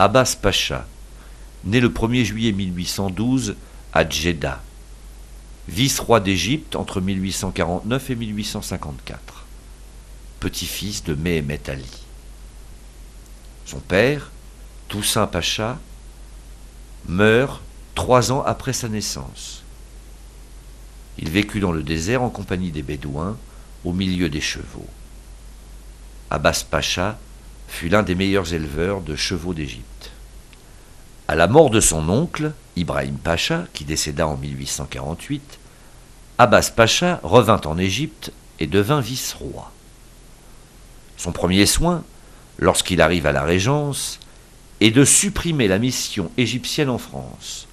Abbas Pacha, né le 1er juillet 1812 à Djeddah, vice-roi d'Égypte entre 1849 et 1854, petit-fils de Mehemet Ali. Son père, Toussaint Pacha, meurt 3 ans après sa naissance. Il vécut dans le désert en compagnie des Bédouins, au milieu des chevaux. Abbas Pacha fut l'un des meilleurs éleveurs de chevaux d'Égypte. À la mort de son oncle, Ibrahim Pacha, qui décéda en 1848, Abbas Pacha revint en Égypte et devint vice-roi. Son premier soin, lorsqu'il arrive à la Régence, est de supprimer la mission égyptienne en France,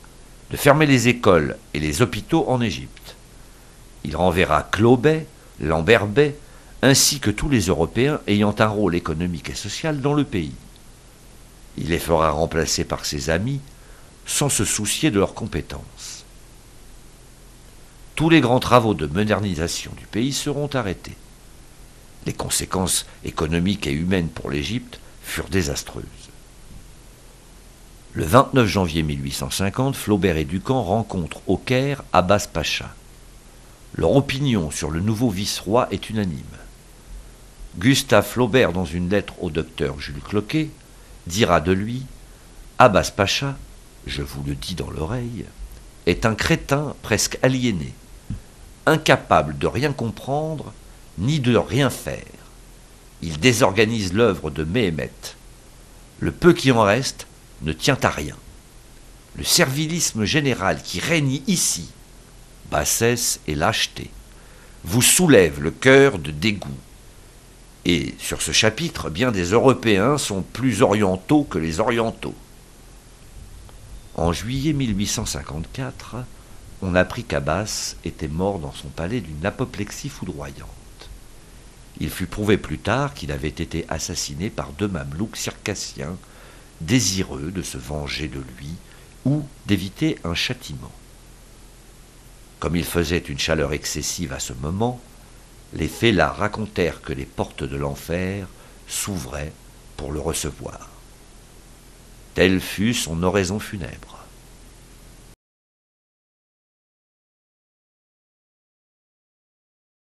de fermer les écoles et les hôpitaux en Égypte. Il renverra Clobet, Lambert Bey, ainsi que tous les Européens ayant un rôle économique et social dans le pays. Il les fera remplacer par ses amis, sans se soucier de leurs compétences. Tous les grands travaux de modernisation du pays seront arrêtés. Les conséquences économiques et humaines pour l'Égypte furent désastreuses. Le 29 janvier 1850, Flaubert et Ducamp rencontrent au Caire Abbas Pacha. Leur opinion sur le nouveau vice-roi est unanime. Gustave Flaubert, dans une lettre au docteur Jules Cloquet, dira de lui « Abbas Pacha, je vous le dis dans l'oreille, est un crétin presque aliéné, incapable de rien comprendre ni de rien faire. Il désorganise l'œuvre de Mehemet. Le peu qui en reste ne tient à rien. Le servilisme général qui règne ici, bassesse et lâcheté, vous soulève le cœur de dégoût. Et sur ce chapitre, bien des Européens sont plus orientaux que les orientaux. » En juillet 1854, on apprit qu'Abbas était mort dans son palais d'une apoplexie foudroyante. Il fut prouvé plus tard qu'il avait été assassiné par 2 mamelouks circassiens, désireux de se venger de lui ou d'éviter un châtiment. Comme il faisait une chaleur excessive à ce moment, les fellahs racontèrent que les portes de l'enfer s'ouvraient pour le recevoir. Telle fut son oraison funèbre.